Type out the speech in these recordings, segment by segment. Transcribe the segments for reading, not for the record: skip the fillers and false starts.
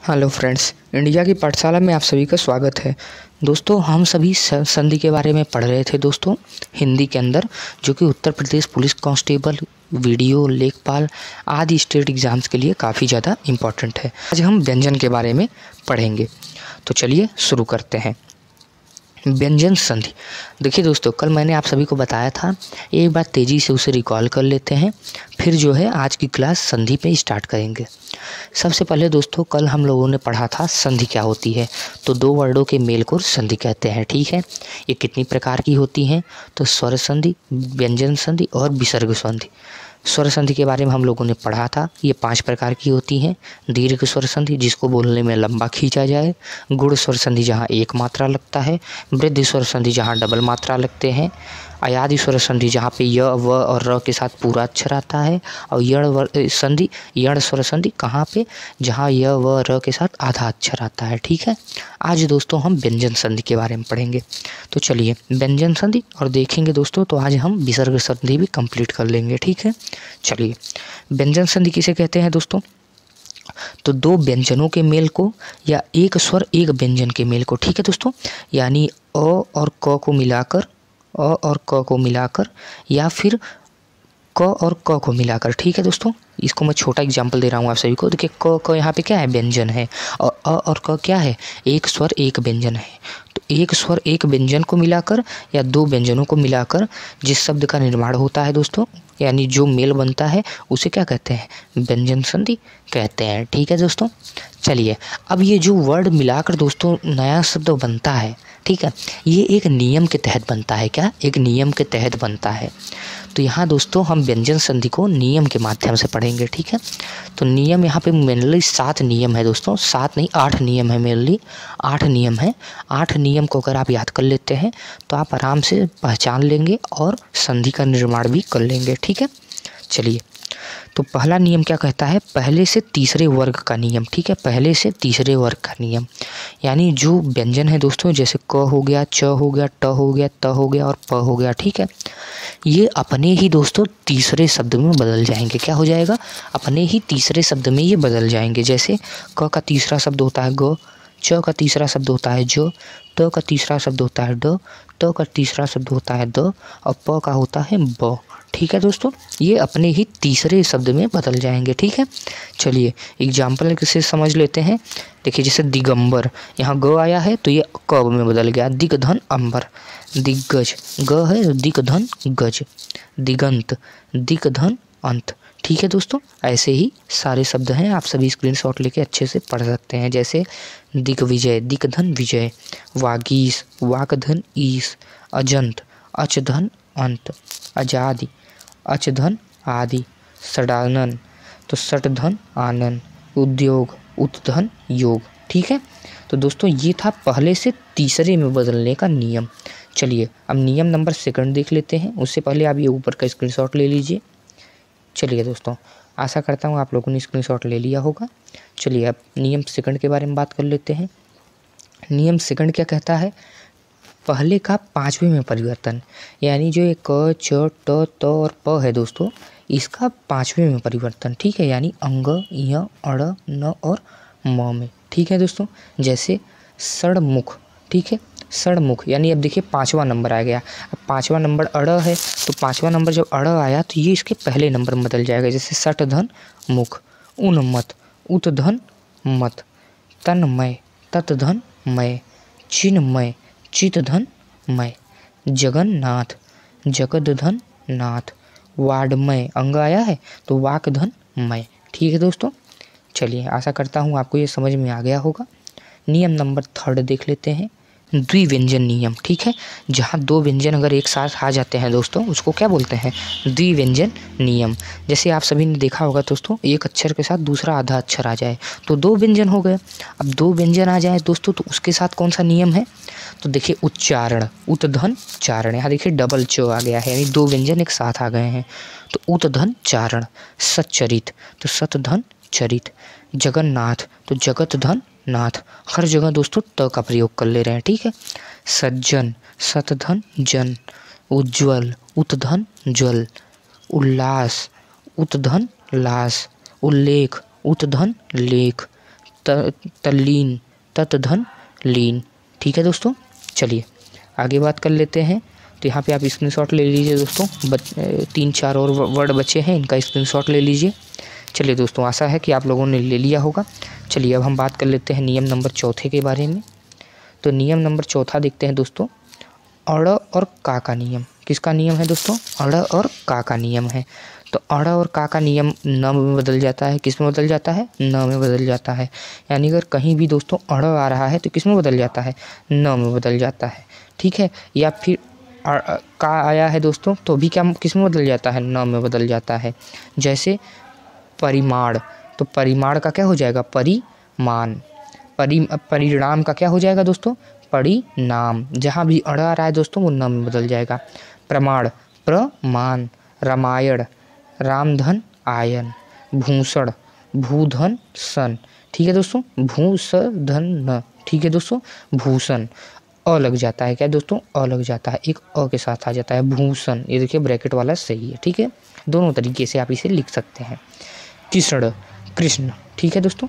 Hello friends, India की पाठशाला में आप सभी का स्वागत है। दोस्तों, हम सभी संधि के बारे में पढ़ रहे थे दोस्तों हिंदी के अंदर, जो कि Uttar Pradesh police constable, video, लेखपाल आदि स्टेट एग्ज़ाम्स के लिए काफ़ी ज़्यादा इम्पॉर्टेंट है। आज हम व्यंजन के बारे में पढ़ेंगे, तो चलिए शुरू करते हैं। व्यंजन संधि। देखिए दोस्तों, कल मैंने आप सभी को बताया था, एक बार तेज़ी से उसे रिकॉल कर लेते हैं, फिर जो है आज की क्लास संधि पे स्टार्ट करेंगे। सबसे पहले दोस्तों, कल हम लोगों ने पढ़ा था संधि क्या होती है। तो दो वर्डों के मेल को संधि कहते हैं, ठीक है। ये कितनी प्रकार की होती हैं? तो स्वर संधि, व्यंजन संधि और विसर्ग संधि। स्वर संधि के बारे में हम लोगों ने पढ़ा था, ये 5 प्रकार की होती हैं। दीर्घ स्वर संधि, जिसको बोलने में लंबा खींचा जाए। गुण स्वर संधि, जहाँ एक मात्रा लगता है। वृद्धि स्वर संधि, जहाँ डबल मात्रा लगते हैं। अयादि स्वर संधि, जहाँ पे य, व और र के साथ पूरा अक्षर आता है। और यण स्वर संधि कहाँ पे? जहाँ य, व, र के साथ आधा अक्षर आता है, ठीक है। आज दोस्तों हम व्यंजन संधि के बारे में पढ़ेंगे, तो चलिए व्यंजन संधि और देखेंगे दोस्तों। तो आज हम विसर्ग संधि भी कंप्लीट कर लेंगे, ठीक है। चलिए, व्यंजन संधि किसे कहते हैं दोस्तों? तो दो व्यंजनों के मेल को या एक स्वर एक व्यंजन के मेल को, ठीक है दोस्तों। यानी अ और क को मिलाकर, अ और क को मिलाकर, या फिर क और क को मिलाकर, ठीक है दोस्तों। इसको मैं छोटा एग्जांपल दे रहा हूँ आप सभी को। देखिए, क यहाँ पे क्या है? व्यंजन है। और अ और क क्या है? एक स्वर एक व्यंजन है। तो एक स्वर एक व्यंजन को मिलाकर या दो व्यंजनों को मिलाकर जिस शब्द का निर्माण होता है दोस्तों, यानी जो मेल बनता है, उसे क्या कहते हैं? व्यंजन संधि कहते हैं, ठीक है दोस्तों। चलिए, अब ये जो वर्ड मिलाकर दोस्तों नया शब्द बनता है, ठीक है, ये एक नियम के तहत बनता है। क्या? एक नियम के तहत बनता है। तो यहाँ दोस्तों हम व्यंजन संधि को नियम के माध्यम से पढ़ेंगे, ठीक है। तो नियम यहाँ पे मेनली 7 नियम है दोस्तों, 7 नहीं 8 नियम है, मेनली 8 नियम है। 8 नियम को अगर आप याद कर लेते हैं तो आप आराम से पहचान लेंगे और संधि का निर्माण भी कर लेंगे, ठीक है। चलिए, तो पहला नियम क्या कहता है? पहले से तीसरे वर्ग का नियम, ठीक है। पहले से तीसरे वर्ग का नियम, यानी जो व्यंजन है दोस्तों, जैसे क हो गया, च हो गया, ट हो गया, त हो गया और प हो गया, ठीक है, ये अपने ही दोस्तों तीसरे शब्द में बदल जाएंगे। क्या हो जाएगा? अपने ही तीसरे शब्द में ये बदल जाएंगे। जैसे क का तीसरा शब्द होता है ग, च का तीसरा शब्द होता है ज, ट का तीसरा शब्द होता है ड, त का तीसरा शब्द होता है द और प का होता है ब, ठीक है दोस्तों। ये अपने ही तीसरे शब्द में बदल जाएंगे, ठीक है। चलिए, एग्जाम्पल से समझ लेते हैं। देखिए, जैसे दिगंबर, यहाँ ग आया है तो ये क में बदल गया। दिग्धन अंबर, दिग्गज, ग है तो दिग्धन गज, दिगंत, दिग्धन अंत, ठीक है दोस्तों। ऐसे ही सारे शब्द हैं, आप सभी स्क्रीनशॉट लेके अच्छे से पढ़ सकते हैं। जैसे दिग्विजय, दिग्धन विजय, वागीश, वाकधन ईश, अजंत, अचधन अंत, आजादी, अचधन आदि, षडानन, तो षटधन आनंद, उद्योग, उत्धन योग, ठीक है। तो दोस्तों ये था पहले से तीसरे में बदलने का नियम। चलिए, अब नियम नंबर 2 देख लेते हैं। उससे पहले आप ये ऊपर का स्क्रीनशॉट ले लीजिए। चलिए दोस्तों, आशा करता हूँ आप लोगों ने स्क्रीनशॉट ले लिया होगा। चलिए, अब नियम 2 के बारे में बात कर लेते हैं। नियम 2 क्या कहता है? पहले का 5वें में परिवर्तन, यानी जो एक क, च, ट, त और प है दोस्तों, इसका 5वें में परिवर्तन, ठीक है। यानी अंग, य, अड़, न और म में, ठीक है दोस्तों। जैसे षड़मुख, ठीक है, षड़मुख, यानी अब देखिए 5वां नंबर आ गया। अब 5वां नंबर अड़ है, तो 5वां नंबर जब अड़ आया तो ये इसके पहले नंबर में बदल जाएगा। जैसे षटधन मुख, उन्मत, उत्धन मत, तन्मय, ततधन मय, चिन्मय, चितधन मय, जगन्नाथ, जगदधन नाथ, वाड्मय, अंग आया है तो वाकधन मय, ठीक है दोस्तों। चलिए, आशा करता हूँ आपको ये समझ में आ गया होगा। नियम नंबर 3 देख लेते हैं। द्विव्यंजन नियम, ठीक है। जहाँ दो व्यंजन अगर एक साथ आ जाते हैं दोस्तों, उसको क्या बोलते हैं? द्विव्यंजन नियम। जैसे आप सभी ने देखा होगा दोस्तों, एक अक्षर के साथ दूसरा आधा अक्षर आ जाए तो दो व्यंजन हो गए। अब दो व्यंजन आ जाए दोस्तों, तो उसके साथ कौन सा नियम है? तो देखिए, उच्चारण, उत्धन चारण। यहाँ देखिए डबल च आ गया है, यानी दो व्यंजन एक साथ आ गए हैं। तो उत्धन चारण। सच्चरित, तो सतधन चरित। जगन्नाथ, तो जगत धन नाथ। हर जगह दोस्तों त का प्रयोग कर ले रहे हैं, ठीक है। सज्जन, सतधन जन। उज्ज्वल, उत्धन ज्वल। उल्लास, उत्धन लास। उल्लेख, उत्धन लेख। तल्लीन, तत धन लीन। ठीक है दोस्तों, चलिए आगे बात कर लेते हैं। तो यहाँ पे आप स्क्रीनशॉट ले लीजिए दोस्तों। 3-4 और वर्ड बचे हैं, इनका स्क्रीनशॉट ले लीजिए। चलिए दोस्तों, आशा है कि आप लोगों ने ले लिया होगा। चलिए अब हम बात कर लेते हैं नियम नंबर 4 के बारे में। तो नियम नंबर 4 देखते हैं दोस्तों, अड़ और का का नियम। किसका नियम है दोस्तों? अड़ और का का नियम है। तो अड़ और का का नियम न में बदल जाता है। किस में बदल जाता है? न में बदल जाता है। यानी अगर कहीं भी दोस्तों अड़ आ रहा है तो किस में बदल जाता है? न में बदल जाता है। ठीक है, या फिर का आया है दोस्तों तो भी क्या किस में बदल जाता है? न में बदल जाता है। जैसे परिमाण, तो परिमाण का क्या हो जाएगा? परिमाण। परिणाम का क्या हो जाएगा दोस्तों? परिणाम। जहाँ भी अड़ आ रहा है दोस्तों वो न में बदल जाएगा। प्रमाण, प्रमाण। रामायण, रामधन आयन। भूषण, भूधन सन। ठीक है दोस्तों, भूषधन न। ठीक है दोस्तों, भूषण। अ लग जाता है, क्या दोस्तों? अ लग जाता है, एक अ के साथ आ जाता है, भूषण। ये देखिए ब्रैकेट वाला सही है। ठीक है, दोनों तरीके से आप इसे लिख सकते हैं। कृष्ण, कृष्ण। ठीक है दोस्तों,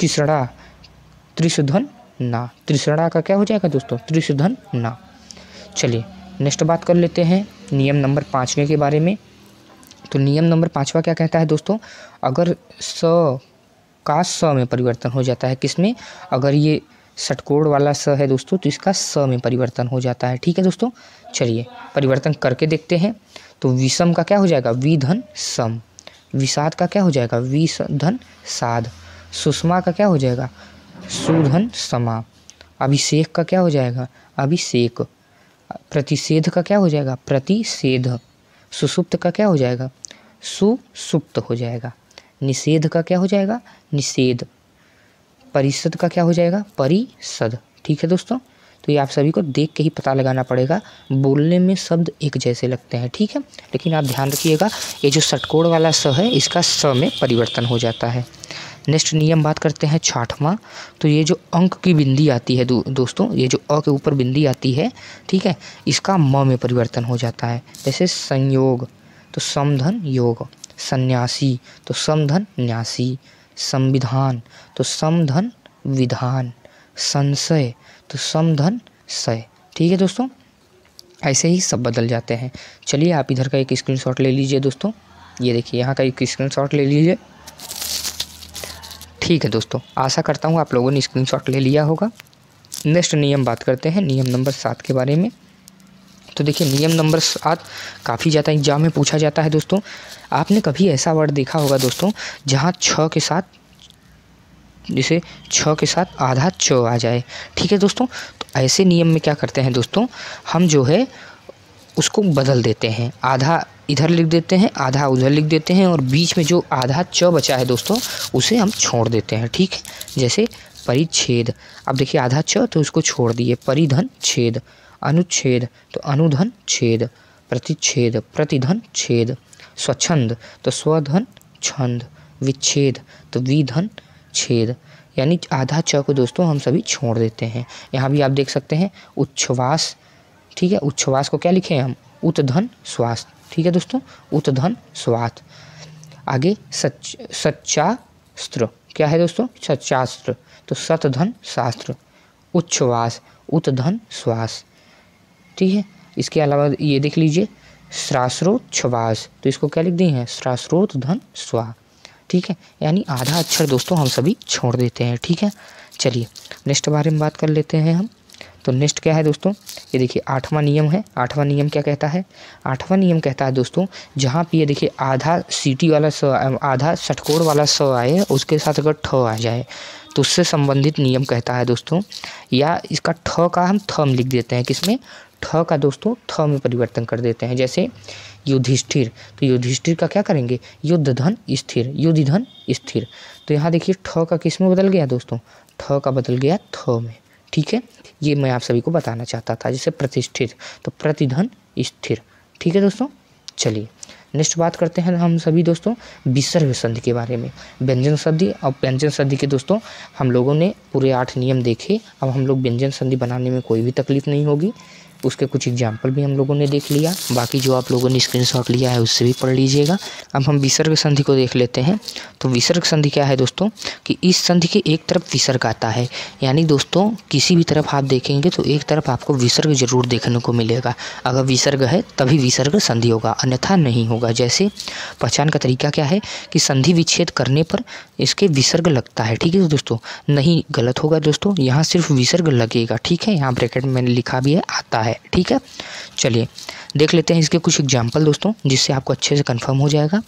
कृष्णा, त्रिशुधन ना। त्रिशुणा का क्या हो जाएगा दोस्तों? त्रिशुधन ना। चलिए नेक्स्ट बात कर लेते हैं नियम नंबर 5 के बारे में। तो नियम नंबर 5 क्या कहता है दोस्तों? अगर स का स में परिवर्तन हो जाता है। किसमें? अगर ये षटकोण वाला स है दोस्तों तो इसका स में परिवर्तन हो जाता है। ठीक है दोस्तों, चलिए परिवर्तन करके देखते हैं। तो विषम का क्या हो जाएगा? विधन सम। विषाद का क्या हो जाएगा? विधन साध। सुषमा का क्या हो जाएगा? सुधन समा। अभिषेक का क्या हो जाएगा? अभिषेक। प्रतिषेध का क्या हो जाएगा? प्रतिषेध। सुसुप्त का क्या हो जाएगा? सुसुप्त हो जाएगा। निषेध का क्या हो जाएगा? निषेध। परिषद का क्या हो जाएगा? परिषद। ठीक है दोस्तों, तो ये आप सभी को देख के ही पता लगाना पड़ेगा। बोलने में शब्द एक जैसे लगते हैं, ठीक है, लेकिन आप ध्यान रखिएगा ये जो षटकोण वाला स है इसका स में परिवर्तन हो जाता है। नेक्स्ट नियम बात करते हैं 6वां। तो ये जो अंक की बिंदी आती है दोस्तों, ये जो अ के ऊपर बिंदी आती है, ठीक है, इसका म में परिवर्तन हो जाता है। जैसे संयोग तो समधन योग। सन्यासी तो समधन न्यासी। संविधान तो समधन विधान। संशय तो समधन सय। ठीक है दोस्तों, ऐसे ही सब बदल जाते हैं। चलिए आप इधर का एक स्क्रीनशॉट ले लीजिए दोस्तों। ये देखिए यहाँ का एक स्क्रीनशॉट ले लीजिए। ठीक है दोस्तों, आशा करता हूँ आप लोगों ने स्क्रीनशॉट ले लिया होगा। नेक्स्ट नियम बात करते हैं नियम नंबर 7 के बारे में। तो देखिए नियम नंबर 7 काफ़ी ज़्यादा एग्जाम में पूछा जाता है दोस्तों। आपने कभी ऐसा वर्ड देखा होगा दोस्तों जहाँ छ के साथ, जैसे छ के साथ आधा च आ जाए। ठीक है दोस्तों, तो ऐसे नियम में क्या करते हैं दोस्तों, हम जो है उसको बदल देते हैं। आधा इधर लिख देते हैं, आधा उधर लिख देते हैं, और बीच में जो आधा च बचा है दोस्तों उसे हम छोड़ देते हैं। ठीक है, जैसे परिच्छेद। अब देखिए आधा च तो उसको छोड़ दिए। परिधन छेद। अनुच्छेद तो अनुधन छेद। प्रतिच्छेद प्रतिधन छेद। स्वच्छंद तो स्वधन छंद। विच्छेद तो विधन छेद। यानी आधा च को दोस्तों हम सभी छोड़ देते हैं। यहाँ भी आप देख सकते हैं उच्छ्वास। ठीक है, उच्छ्वास को क्या लिखे हैं हम? उत्धन श्वास। ठीक है दोस्तों, उत्धन श्वास। आगे सच्चास्त्र क्या है दोस्तों? सच्चास्त्र तो सतधन शास्त्र। उच्छ्वास उत्धन श्वास। ठीक है, इसके अलावा ये देख लीजिए श्वासोच्छ्वास, तो इसको क्या लिख दिए हैं? श्वासोत्धन श्वा। ठीक है, यानी आधा अक्षर दोस्तों हम सभी छोड़ देते हैं। ठीक है, चलिए नेक्स्ट बारे में बात कर लेते हैं हम। तो नेक्स्ट क्या है दोस्तों, ये देखिए 8वां नियम है। 8वां नियम क्या कहता है? 8वां नियम कहता है दोस्तों जहाँ पे ये देखिए आधा सीटी वाला स, आधा षटकोण वाला स आए, उसके साथ अगर ठ आ जाए तो उससे संबंधित नियम कहता है दोस्तों, या इसका ठ का हम थ में लिख देते हैं। किसमें? ठ का दोस्तों थ में परिवर्तन कर देते हैं। जैसे युधिष्ठिर, तो युधिष्ठिर का क्या करेंगे? युद्ध धन स्थिर। युद्धि धन स्थिर। तो यहाँ देखिए ठ का किस में बदल गया दोस्तों? ठ का बदल गया थ में। ठीक है, ये मैं आप सभी को बताना चाहता था। जैसे प्रतिष्ठित तो प्रतिधन स्थिर। ठीक है दोस्तों, चलिए नेक्स्ट बात करते हैं हम सभी दोस्तों विसर्ग संधि के बारे में। व्यंजन संधि और व्यंजन संधि के दोस्तों हम लोगों ने पूरे 8 नियम देखे। अब हम लोग व्यंजन संधि बनाने में कोई भी तकलीफ नहीं होगी। उसके कुछ एग्जाम्पल भी हम लोगों ने देख लिया, बाकी जो आप लोगों ने स्क्रीनशॉट लिया है उससे भी पढ़ लीजिएगा। अब हम विसर्ग संधि को देख लेते हैं। तो विसर्ग संधि क्या है दोस्तों कि इस संधि के एक तरफ विसर्ग आता है, यानी दोस्तों किसी भी तरफ आप देखेंगे तो एक तरफ आपको विसर्ग जरूर देखने को मिलेगा। अगर विसर्ग है तभी विसर्ग संधि होगा, अन्यथा नहीं होगा। जैसे पहचान का तरीका क्या है कि संधि विच्छेद करने पर इसके विसर्ग लगता है, ठीक है दोस्तों, नहीं गलत होगा दोस्तों, यहाँ सिर्फ विसर्ग लगेगा, ठीक है, यहाँ ब्रैकेट में मैंने लिखा भी है, आता है, ठीक है। चलिए देख लेते हैं इसके कुछ एग्जाम्पल दोस्तों, जिससे आपको अच्छे से कंफर्म हो जाएगा।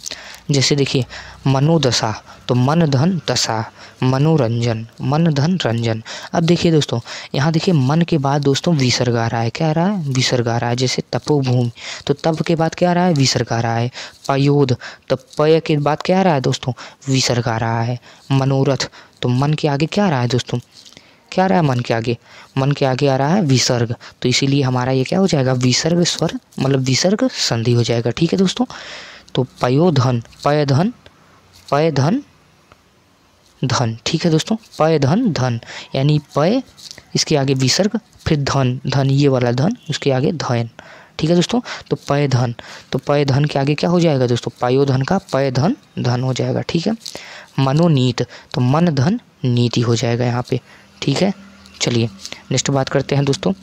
जैसे देखिए मनोदशा, तो मन धन दशा, मनोरंजन, मन धन रंजन। अब देखिए दोस्तों, यहाँ देखिए मन के बाद दोस्तों विसर्ग आ रहा है, क्या आ रहा है, विसर्ग आ रहा है। जैसे तपोभूमि, तो तप के बाद क्या आ रहा है, विसर्ग आ रहा है। पयोध, तो पय के बाद क्या आ रहा है दोस्तों, विसर्ग आ रहा है। मनोरथ, तो मन के आगे क्या आ रहा है दोस्तों, क्या आ रहा है मन के आगे, मन के आगे आ रहा है विसर्ग, तो इसीलिए हमारा ये क्या हो जाएगा, विसर्ग स्वर मतलब विसर्ग संधि हो जाएगा, ठीक है दोस्तों। तो पयोधन, पय धन, पय धन धन, ठीक है दोस्तों, पय धन धन, यानी पय इसके आगे विसर्ग, फिर धन, धन ये वाला धन, उसके आगे धन, ठीक है दोस्तों। तो पय धन, तो पय धन के आगे क्या हो जाएगा दोस्तों, पयोधन का पय धन धन हो जाएगा, ठीक है। मनोनीत, तो मन धन नीति हो जाएगा यहाँ पे, ठीक है। चलिए नेक्स्ट बात करते हैं दोस्तों,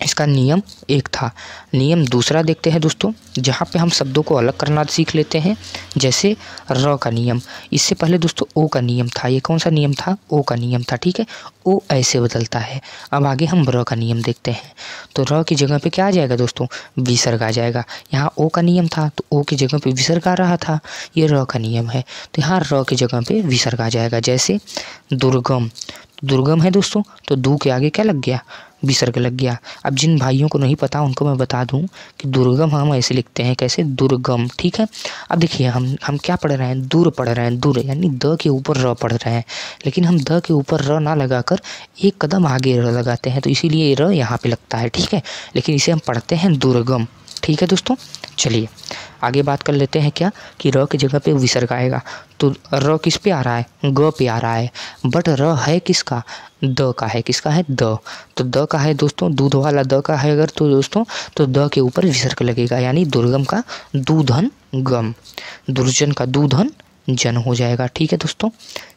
इसका नियम एक था, नियम दूसरा देखते हैं दोस्तों, जहाँ पे हम शब्दों को अलग करना सीख लेते हैं। जैसे र का नियम, इससे पहले दोस्तों ओ का नियम था, ये कौन सा नियम था, ओ का नियम था, ठीक है, ओ ऐसे बदलता है। अब आगे हम र का नियम देखते हैं, तो र की जगह पे क्या आ जाएगा दोस्तों, विसर्ग आ जाएगा। यहाँ ओ का नियम था तो ओ की जगह पे विसर्ग आ रहा था, ये र का नियम है, तो यहाँ र की जगह पे विसर्ग आ जाएगा। जैसे दुर्गम, दुर्गम है दोस्तों, तो दू के आगे क्या लग गया, विसर्ग लग गया। अब जिन भाइयों को नहीं पता उनको मैं बता दूं कि दुर्गम हम ऐसे लिखते हैं, कैसे, दुर्गम, ठीक है। अब देखिए हम क्या पढ़ रहे हैं, दूर पढ़ रहे हैं, दूर यानी द के ऊपर र पढ़ रहे हैं, लेकिन हम द के ऊपर र ना लगाकर एक कदम आगे र लगाते हैं, तो इसीलिए र यहाँ पे लगता है, ठीक है, लेकिन इसे हम पढ़ते हैं दुर्गम, ठीक है दोस्तों। चलिए आगे बात कर लेते हैं क्या कि र की जगह पे विसर्ग आएगा, तो र किस पे आ रहा है, ग पे आ रहा है, बट र है किसका, द का है, किसका है, द, तो द का है दोस्तों, दूध वाला द का है अगर, तो दोस्तों तो द के ऊपर विसर्ग लगेगा, यानी दुर्गम का दूधन गम, दुर्जन का दूधन जन हो जाएगा, ठीक है दोस्तों।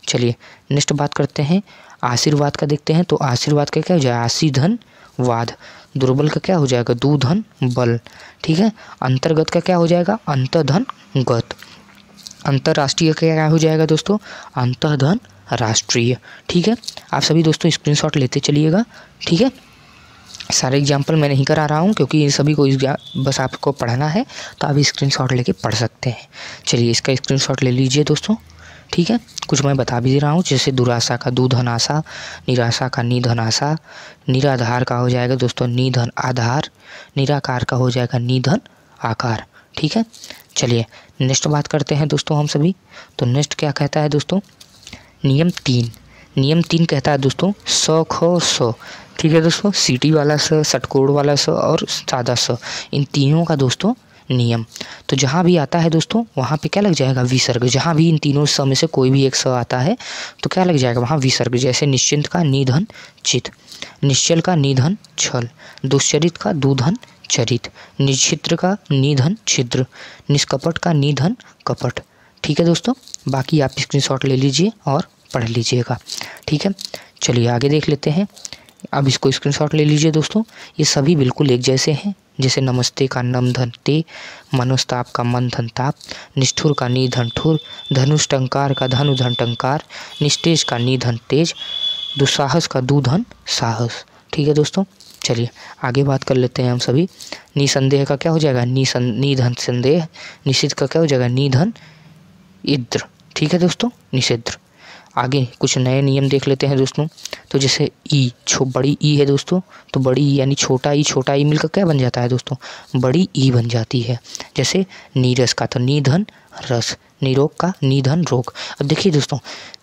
चलिए नेक्स्ट बात करते हैं आशीर्वाद का, देखते हैं। तो आशीर्वाद का क्या हो जाएगा, आशीधन वाद, दुर्बल का क्या हो जाएगा, दूधन बल, ठीक है। अंतर्गत का क्या हो जाएगा, अंतधन गत, अंतर्राष्ट्रीय का क्या हो जाएगा दोस्तों, अंतधन राष्ट्रीय, ठीक है। आप सभी दोस्तों स्क्रीनशॉट लेते चलिएगा, ठीक है। सारे एग्जाम्पल मैं नहीं करा रहा हूँ क्योंकि इन सभी को बस आपको पढ़ना है, तो आप स्क्रीनशॉट लेके पढ़ सकते हैं। चलिए इसका स्क्रीनशॉट ले लीजिए दोस्तों, ठीक है। कुछ मैं बता भी दे रहा हूँ, जैसे दुराशा का दूधन आशा, निराशा का निधन आशा, निराधार का हो जाएगा दोस्तों निधन आधार, निराकार का हो जाएगा निधन आकार, ठीक है। चलिए नेक्स्ट बात करते हैं दोस्तों हम सभी, तो नेक्स्ट क्या कहता है दोस्तों, नियम 3, नियम 3 कहता है दोस्तों स ख स, ठीक है दोस्तों, सीटी वाला स, षटकोण वाला स और सादा स, इन तीनों का दोस्तों नियम, तो जहाँ भी आता है दोस्तों वहाँ पे क्या लग जाएगा, विसर्ग, जहाँ भी इन तीनों स में से कोई भी एक स आता है तो क्या लग जाएगा वहाँ विसर्ग। जैसे निश्चिंत का निधन चित, निश्चल का निधन छल, दुश्चरित का दूधन चरित, निश्चित्र का निधन छिद्र, निष्कपट का निधन कपट, ठीक है दोस्तों। बाकी आप स्क्रीनशॉट ले लीजिए और पढ़ लीजिएगा, ठीक है। चलिए आगे देख लेते हैं, अब इसको स्क्रीनशॉट ले लीजिए दोस्तों, ये सभी बिल्कुल एक जैसे हैं। जैसे नमस्ते का नम धन ते, मनोस्ताप का मन धन ताप, निष्ठुर का निधन ठुर, धनुष टंकार का धनु धन टंकार, निस्तेज का निधन तेज, दुस्साहस का दूधन साहस, ठीक है दोस्तों। चलिए आगे बात कर लेते हैं हम सभी। निसंदेह का क्या हो जाएगा, निधन संदेह, निषिद्ध का क्या हो जाएगा, निधन इद्र, ठीक है दोस्तों, निषिद्ध। आगे कुछ नए नियम देख लेते हैं दोस्तों, तो जैसे ई, बड़ी ई है दोस्तों, तो बड़ी ई यानी छोटा ई मिलकर क्या बन जाता है दोस्तों, बड़ी ई बन जाती है। जैसे नीरस का तो निधन रस, निरोग का निधन रोग। अब देखिए दोस्तों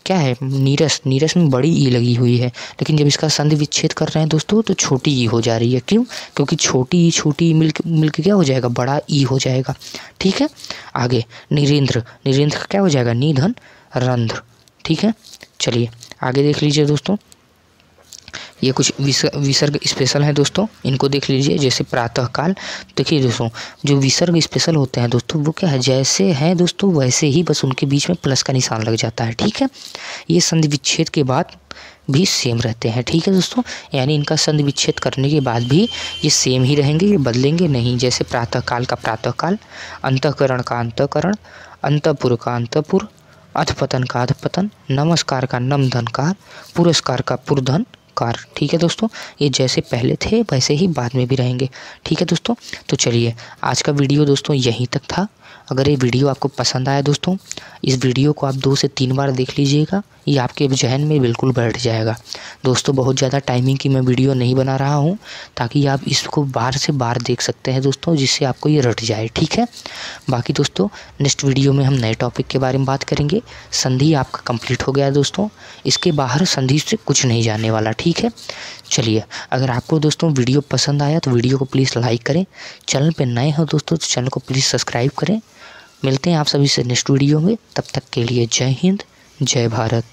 क्या है, नीरस, नीरस में बड़ी ई लगी हुई है, लेकिन जब इसका संधि विच्छेद कर रहे हैं दोस्तों तो छोटी ई हो जा रही है, क्यों, क्योंकि छोटी ई मिलके क्या हो जाएगा, बड़ा ई हो जाएगा, ठीक है। आगे निरेंद्र, निरेंद्र का क्या हो जाएगा, निधन रंध्र, ठीक है। चलिए आगे देख लीजिए दोस्तों, ये कुछ विसर्ग स्पेशल हैं दोस्तों, इनको देख लीजिए। जैसे प्रातःकाल, देखिए दोस्तों जो विसर्ग स्पेशल होते हैं दोस्तों वो क्या है, जैसे हैं दोस्तों वैसे ही, बस उनके बीच में प्लस का निशान लग जाता है, ठीक है। ये संधि विच्छेद के बाद भी सेम रहते हैं, ठीक है दोस्तों। यानी इनका संधि विच्छेद करने के बाद भी ये सेम ही रहेंगे, ये बदलेंगे नहीं। जैसे प्रातःकाल का प्रातःकाल, अंतःकरण का अंतःकरण, अंतःपुर का अंतःपुर, अधपतन का अधपतन, नमस्कार का नमधनकार, पुरस्कार का पुरधनकार, ठीक है दोस्तों। ये जैसे पहले थे वैसे ही बाद में भी रहेंगे, ठीक है दोस्तों। तो चलिए आज का वीडियो दोस्तों यहीं तक था। अगर ये वीडियो आपको पसंद आया दोस्तों, इस वीडियो को आप 2 से 3 बार देख लीजिएगा, ये आपके जहन में बिल्कुल बैठ जाएगा दोस्तों। बहुत ज़्यादा टाइमिंग की मैं वीडियो नहीं बना रहा हूँ, ताकि आप इसको बार से बार देख सकते हैं दोस्तों, जिससे आपको ये रट जाए, ठीक है। बाकी दोस्तों नेक्स्ट वीडियो में हम नए टॉपिक के बारे में बात करेंगे। संधि आपका कंप्लीट हो गया है दोस्तों, इसके बाहर संधि से कुछ नहीं जानने वाला, ठीक है। चलिए अगर आपको दोस्तों वीडियो पसंद आया तो वीडियो को प्लीज़ लाइक करें, चैनल पर नए हो दोस्तों तो चैनल को प्लीज़ सब्सक्राइब करें। मिलते हैं आप सभी से नेक्स्ट वीडियो में, तब तक के लिए जय हिंद, जय भारत।